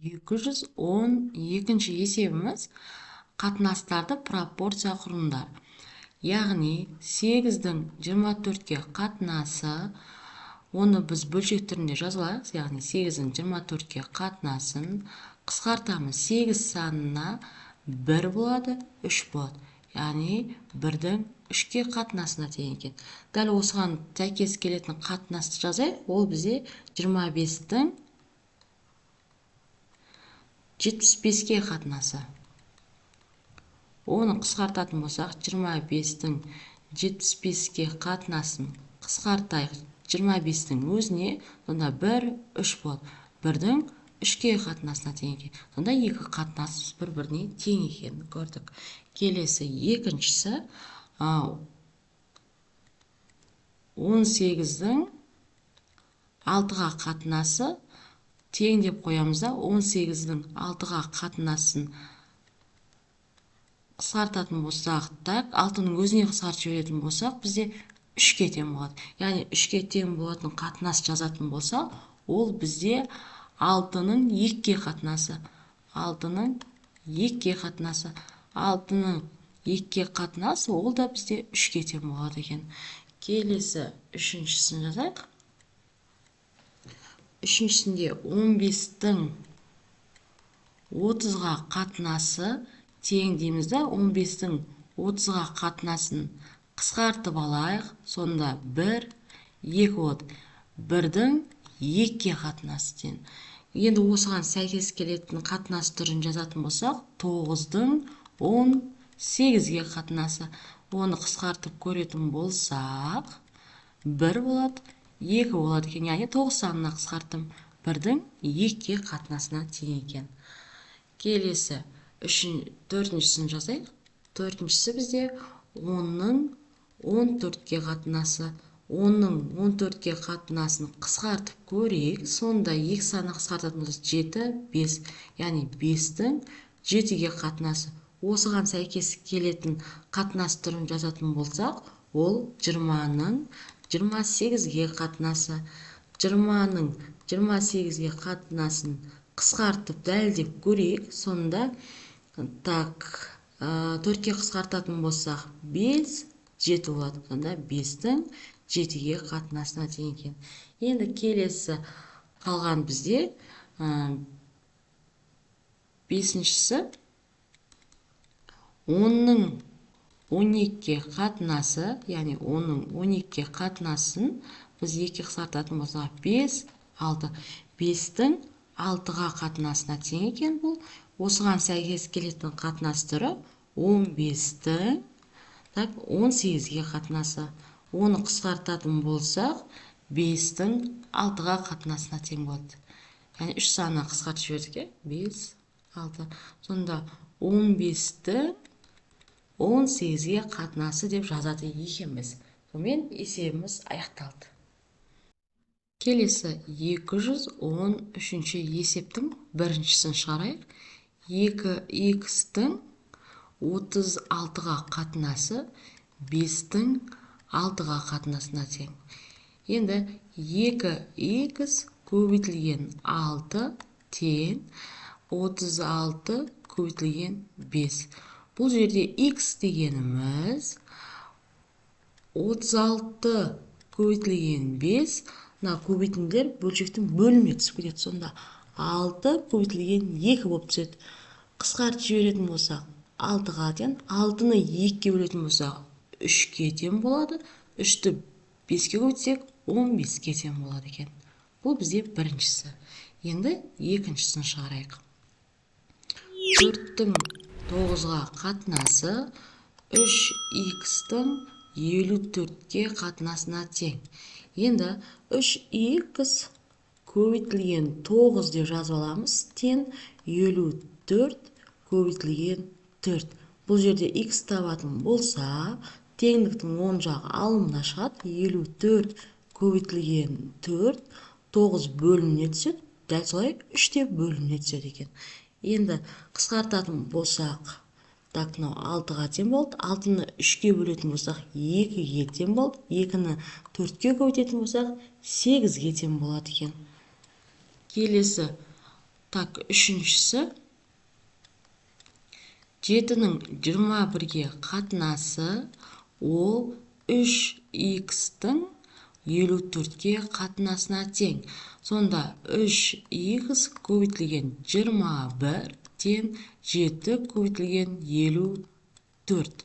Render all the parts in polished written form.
212 есебіміз қатынастарды пропорция құрыңдар. Яғни 8-дің 24-ке қатынасы, оны біз бөлшек түрінде жазылайық. Яғни 8-дің 24-ке қатынасын қысқартамыз. 8 санына 1 болады, 3 болады. Яғни 1-дің 3-ке қатынасына тең екен. Дәл осыған сәйкес келетін қатынасты жазайық. Ол бізде 25-дің 75-ке қатынасы. Оны қысқартатын болсақ, 25-дің 75-ке қатынасын қысқартайық 25-дің өзіне, сонда 1, 3 болады. 1-дің 3-ке қатынасына тең екен. Сонда екі қатынас бір-біріне тең екен көрдік. Келесі екіншісі 18-дің 6-ға қатынасы тең деп қоямыз да, 18-дің 6-ға қатынасын қысқартатын болсақ, 6-ның өзіне қысқартып жіберетін болсақ, бізде 3-ке тең болады. Яғни 3-ке тең болатын қатынас жазатын болсақ, ол бізде 6-ның 2-ке қатынасы. 6-ның 2-ке қатынасы. 6-ның 2-ке қатынасы, ол да бізде 3-ке тең болады екен. Келесі үшіншісін жазайық. Үшіншісінде 15-дің 30-ға қатынасы тең дейміз да, 15-дің 30-ға қатынасын қысқартып алайық. Сонда 1, 2 болады. 1-дің 2-ке қатынасы тең. Енді осыған сәйкес келетін қатынас түрін жазатын болсақ, 9-дің 18-ге қатынасы. Оны қысқартып көретін болсақ, 1 болады, 2 болады екен. Яғни 9 санына қысқарттым. 1-дің 2-ке қатынасына тең екен. Келесі төртіншісін жазайық. Төртіншісі бізде 10-ның 14-ке қатынасы. 10-ның 14-ке қатынасын қысқартып көрейік. Сонда 2 саны қысқартатын болсақ, 7, 5. Яғни 5-дің 7-ге қатынасы. Осыған сәйкес келетін қатынас түрін жазатын болсақ, ол 20-ның 28-ге қатынасы. 20-ның 28-ге қатынасын қысқартып дәлдеп көрейік. Сонда 4-ке қысқартатын болсақ, 5, 7 болады. Сонда 5-дің 7-ге қатынасына тең екен. Енді келесі қалған бізде 5-шісі 10-ның 12-ке қатынасы, яғни 10-ның 12-ке қатынасын біз 2-ке қысқартатын болсақ, 5, 6. 5-дің 6-ға қатынасына тең екен бұл. Осыған сәйкес келетін қатынас түрі 15-дің 18-ге қатынасы. Оны қысқартатын болсақ, 5-дің 6-ға қатынасына тең болады. Яғни 3 санына қысқартып жібердік, 5, 6. Сонда 15-дің 18-ге қатынасы деп жазады екенбіз. Сонымен есебіміз аяқталды. Келесі 213 есептің біріншісін шығарайық. 2х-дің 36-ға қатынасы 5-дің 6-ға қатынасына тең. Енді 2х көбейтілген 6 тең 36 көбейтілген 5. Бұл жерде x дегеніміз 36 көбейтілген 5. Көбейтінділер бөлшектің бөліміне түсіп кетеді. Сонда 6 көбейтілген 2 болып түседі. Қысқартып жіберетін болсақ, 6-ға тең. 6-ны 2-ке бөлетін болсақ, 3-ке тең болады. 3-ті 5-ке көбейтсек, 15-ке тең болады екен. Бұл бізде біріншісі. Енді екіншісін шығарайық. 4-дің 9-ға қатынасы 3х-дің 54-ке қатынасына тең. Енді 3х көбейтілген 9 деп жазып аламыз. Тең 54 көбейтілген 4. Бұл жерде х табатын болса, теңдіктің оң жағы алымына шығады. 54 көбейтілген 4, 9 бөліміне түседі. Дәл солай 3 те бөліміне түседі екен. Енді қысқартатын болсақ, 6-ға тең болды. 6-ны 3-ке бөлетін болсақ, 2-ге тең болды. 2-ні 4-ке көбейтетін болсақ, 8-ге тең болады екен. Келесі Так, үшіншісі 7-ның 21-ге қатынасы ол 3х-тың 54-ге қатынасына тең. Сонда 3х көбейтілген 21 тең 7 көбейтілген 54.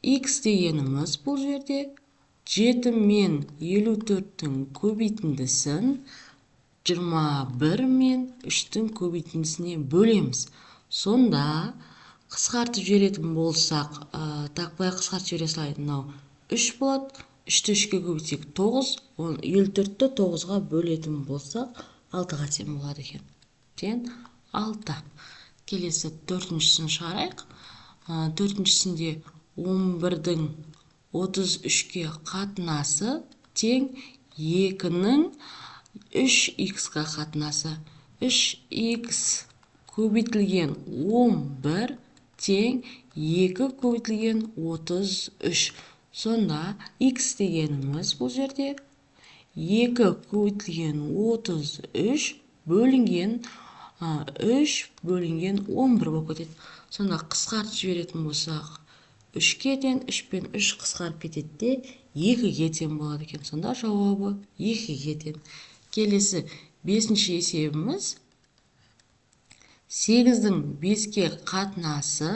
Х дегеніміз бұл жерде 7 мен 54-тің көбейтіндісін 21 мен 3-тің көбейтіндісіне бөлеміз. Сонда қысқартып жіберетін болсақ, тақпай қысқартып жібере салайын. Мынау 3 болады. 3-ті 3-ке көбейтсек 9, 54-ті 9-ға бөлетін болсақ 6-ға тең болады екен. Тең 6. Келесі 4-шісін шығарайық. 4-шісінде 11-дің 33-ке қатынасы тең 2-ның 3х-ға қатынасы. 3х көбейтілген 11 тең 2 көбейтілген 33. Сонда х дегеніміз бұл жерде 2 көбейтілген 33 бөлінген 3 бөлінген 11 болып кетеді. Сонда қысқартып жіберетін болсақ 3-ке тең, 3 пен 3 қысқарып кетеді де 2-ге тең болады екен. Сонда жауабы 2-ге тең. Келесі 5-ші есебіміз 8-дің 5-ке қатынасы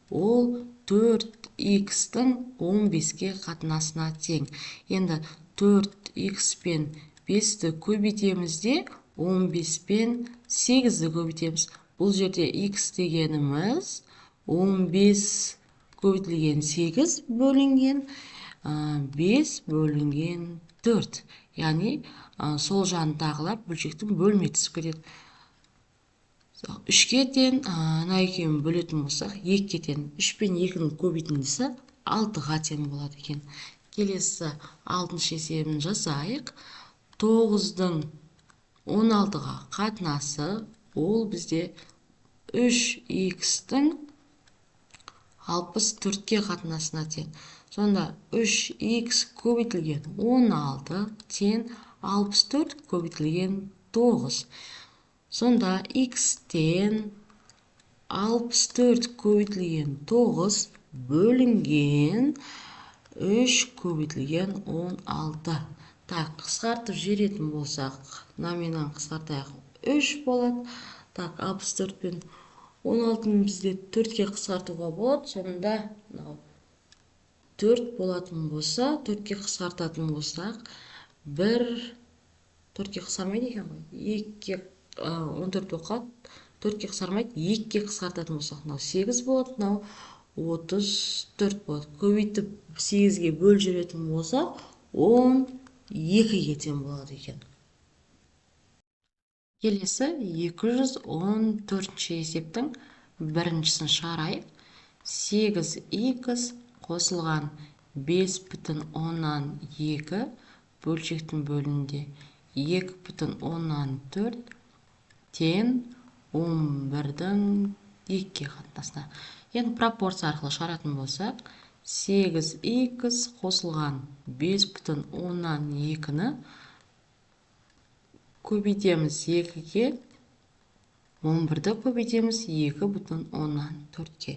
ол 4х-тың 15-ке қатынасына тең. Енді 4х пен 5-ті көбейтеміз де 15 пен 8-ді көбейтеміз. Бұл жерде х дегеніміз 15 көбейтілген 8 бөлінген 5 бөлінген 4. Яғни сол жағындағылар бөлшектің бөлме түсіп кетеді. 3-ке тең, ана екеуін бөлетін болсақ 2-ке тең. 3 пен 2-ның көбейтіндісі 6-ға тең болады екен. Келесі 6-шы есебін жасайық. 9-дің 16-ға қатынасы ол бізде 3х-тың 64-ке қатынасына тең. Сонда 3х көбейтілген 16 тең 64 көбейтілген 9. Сонда х-тен 64 көбейтілген 9 бөлінген 3 көбейтілген 16. Так, қысқартып жіберетін болсақ, номинан қысқартайық 3 болады. Так, 64 пен 16-ны бізде 4-ке қысқартуға болады. Сонда 4 болатын болса, 4-ке қысқартатын болсақ, 4-ке қысқармайды екен ғой. 2-ке 14 болып 4-ке қысқармайды, 2-ке қысқартатын болсақ, 8 болады, 34 болады. Көбейтіп 8-ге бөл жүретін болсақ, 12-ге тең болады екен. Келесі 214-ші есептің біріншісін шығарайық. 8х қосылған 5,2 бөлшектің бөлімінде 2,4 тең 11-дің 2-ке қатынасына. Енді пропорция арқылы шығаратын болсақ, 8х қосылған 5,2-ні көбейтеміз 2-ге, 11-ді көбейтеміз 2,4-ке.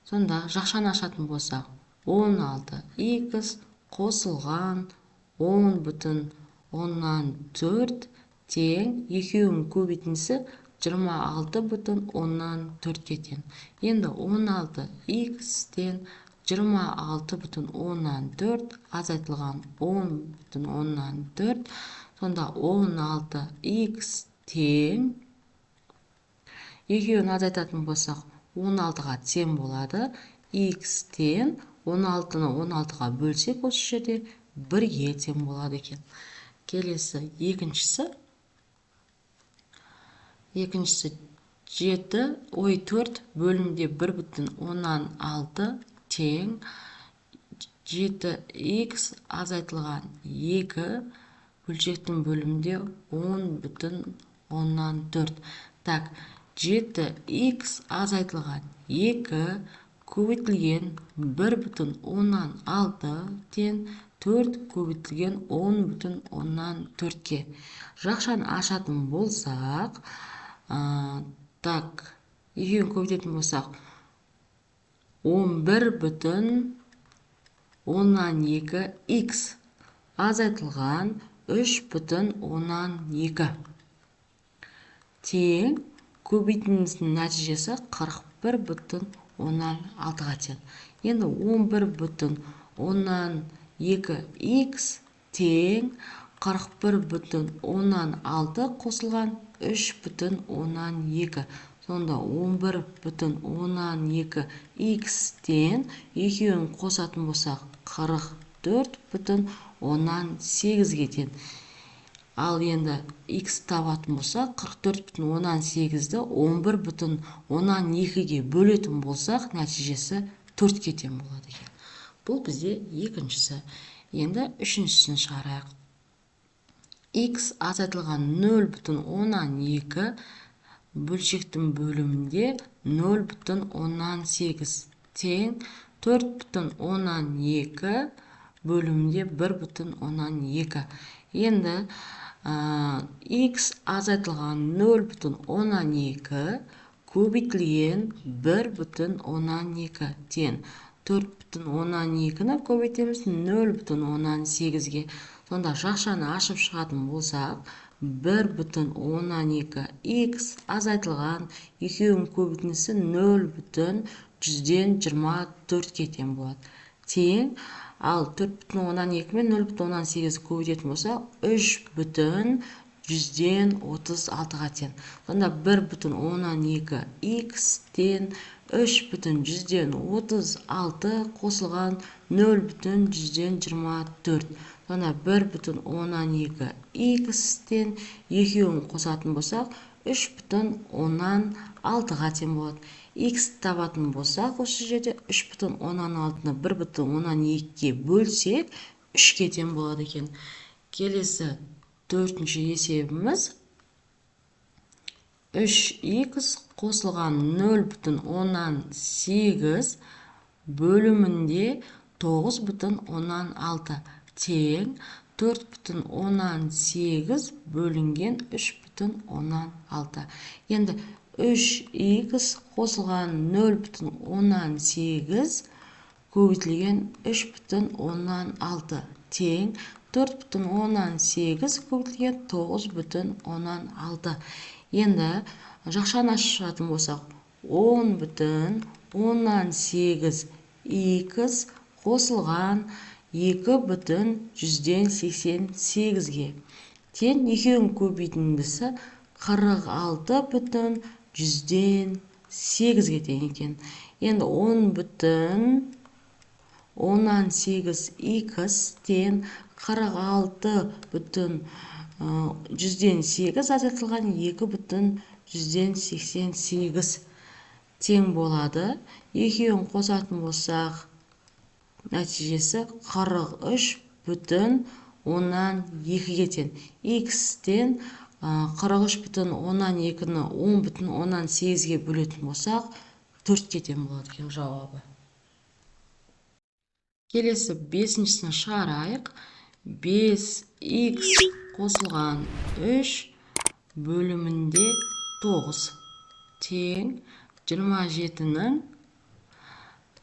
Сонда жақшаны ашатын болсақ, 16х қосылған 10,4 тең, екеуінің көбейтіндісі 26,4-ке тең. Енді 16х-тен 26,4 азайтылған 10,4. Сонда 16х тең, екеуін азайтатын болсақ 16-ға тең болады. х-тен 16-ны 16-ға бөлсек осы жерде 1-ге тең болады екен. Келесі екіншісі 4 бөлімде 1,6 тең 7х азайтылған 2 бөлшектің бөлімде 10,4. Так, 7х азайтылған 2 көбейтілген 1,6 тең 4 көбейтілген 10,4-ке. Жақшаны ашатын болсақ, Так, екеуін көбейтетін болсақ, 11,2 x азайтылған 3,2 тең көбейтіндісінің нәтижесі 41,6-ға тең. Енді 11,2 x тең 41,6 қосылған 3,2. Сонда 11,2 x-тен екеуін қосатын болсақ 44,8-ге тең. Ал енді x табатын болсақ 44,8-ді 11,2-ге бөлетін болсақ, нәтижесі 4-ке тең болады екен. Бұл бізде екіншісі. Енді үшіншісін шығарайық. X азайтылған 0,2 бөлшектің бөлімінде 0,8 тең 4,2 бөлімінде 1,2. Енді x азайтылған 0,2 көбейтілген 1,2 тең 4,2-ні көбейтеміз 0,8-ге. Сонда жақшаны ашып шығатын болсақ, 1,2 x азайтылған екеуін көбейтіндісі 0,124-ге тең болады. Тең, ал 4,2 мен 0,8 көбейтетін болса 3,136-ға тең. Сонда 1,2 x тен 3,136 қосылған 0,124. Сонда 1,2 x тен екеуін қосатын болсақ 3,6-ға тең болады. X табатын болсақ, осы жерде 3,6-ны 1,2-ге бөлсек 3-ке тең болады екен. Келесі төртінші есебіміз 3x қосылған 0,8 бөлімінде 9,6 тең 4,8 бөлінген 3,6. Енді 3x қосылған 0,8 көбейтілген 3,6 тең 4,8 көбейтілген 9,6. Енді жақшаны ашып шығатын болсақ, 10,8 x қосылған 2,188-ге. Тең екеуін көбейтіндісі 46,108-ге тең екен. Енді 10,8 x тен 46,108 азайтылған 2,188 тең болады. Екеуін қосатын болсақ, нәтижесі 43,2-ге тең. X тен 43,2-ні 10,18-ге бөлетін болсақ, 4-ке тең болады екен жауабы. Келесі бесіншісін шығарайық. 5x қосылған 3 бөлімінде 9 тең 27-ның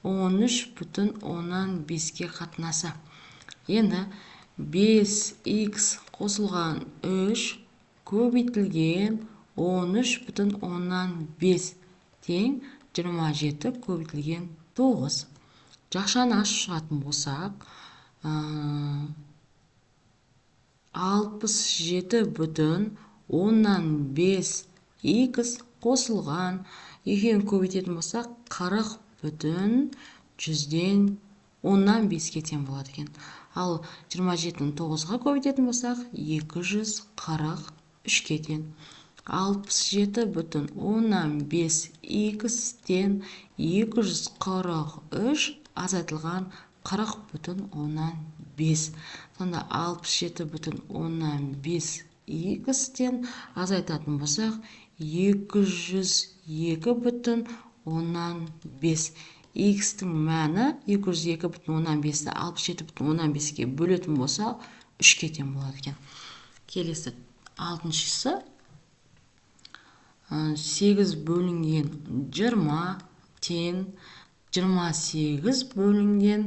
13,5-ге қатынасы. Енді 5x қосылған 3 көбейтілген 13,5 тең 27 көбейтілген 9. Жақшаны ашып шығатын болсақ, 67,5 x қосылған екеуін көбейтетін болсақ, 40,105-ге тең болады екен. Ал 27-ні 9-ға көбейтетін болсақ, 243-ге тең. 67,5 x тен 243 азайтылған 40,5. Сонда 67,5 x тен азайтатын болсақ, 202,5. X-тің мәні 202,5-ті 67,5-ге бөлетін болса, 3-ке тең болады екен. Келесі алтыншысы 8 бөлінген 20 тең 28 бөлінген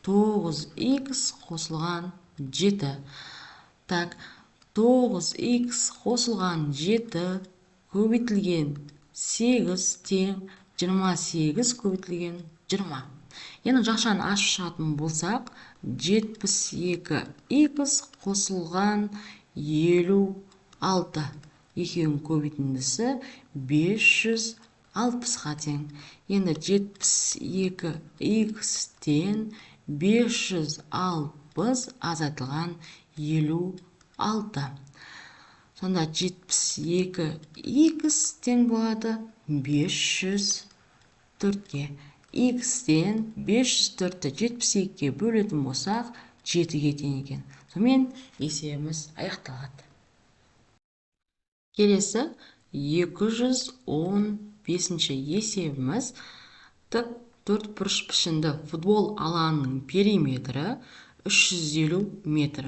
9х қосылған 7. Так, 9х қосылған 7 көбейтілген 8 тең 28 көбейтілген 20. Енді жақшаны ашып шығатын болсақ, 72х қосылған 56. Екеуінің көбейтіндісі 560-ға тең. Енді 72х тен 560 азайтылған 56. Сонда 72х тең болады 504-ге. Х-тен 504-ті 72-ге бөлетін болсақ, 7-ге тең екен. Сонымен есебіміз аяқталады. Келесі 215-ші есебіміз тік төртбұрыш пішінді футбол алаңының периметрі 350 метр.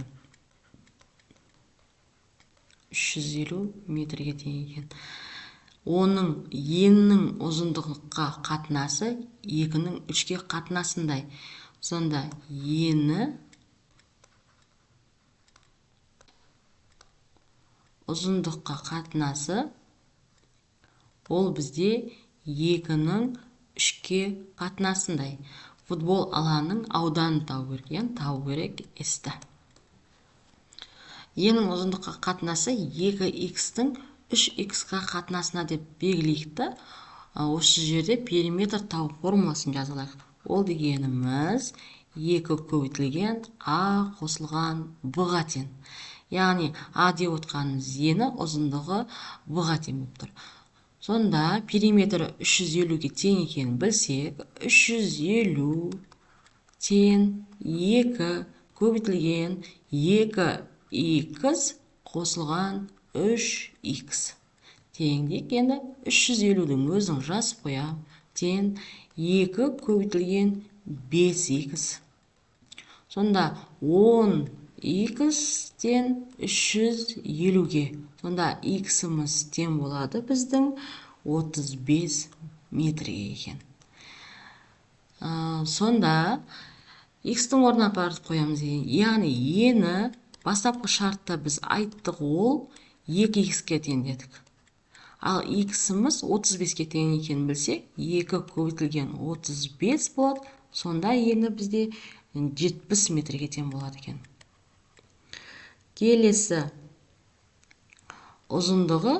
350 метрге тең екен. Оның енінің ұзындыққа қатынасы 2-ның 3-ке қатынасындай. Сонда ені ұзындыққа қатынасы ол бізде 2-ның 3-ке қатынасындай. Футбол алаңының ауданын табу керек S-ті. Енінің ұзындыққа қатынасы 2х-тің 3х-қа қатынасына деп белгілейікті. Осы жерде периметр табу формуласын жазылайық. Ол дегеніміз 2 көбейтілген А қосылған Б-ға тең. Яғни А деп отқанымыз ені ұзындығы Б-ға тең болып тұр. Сонда периметрі 350-ге тең екенін білсек, 350 тең 2 көбейтілген 2х қосылған 3х. Теңдік енді 350-дің өзін жазып қоям. Тең 2 көбейтілген 5х. Сонда 10х тең 350-ге. Сонда х-ымыз тең болады біздің 35 метрге екен. Сонда х-тің орнына апарып қоямыз. Яғни ені бастапқы шартта біз айттық, ол 2х-ке тең дедік. Ал х-ымыз 35-ке тең екенін білсек, 2 көбейтілген 35 болады. Сонда ені бізде 70 метрге тең болады екен. Келесі ұзындығы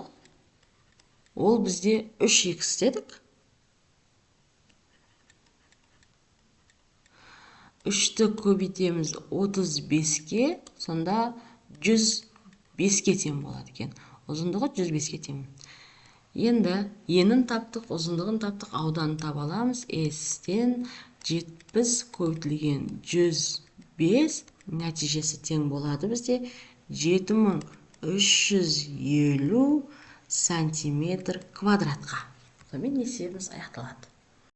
ол бізде 3х дедік. 3-ті көбейтеміз 35-ке, сонда 105-ке тең болады екен. Ұзындығы 105-ке тең. Енді енін таптық, ұзындығын таптық, ауданын таба аламыз. S-тен 70 көбейтілген 105 нәтижесі тең болады бізде 7350 сантиметр квадратқа. Сонымен есебіміз аяқталады.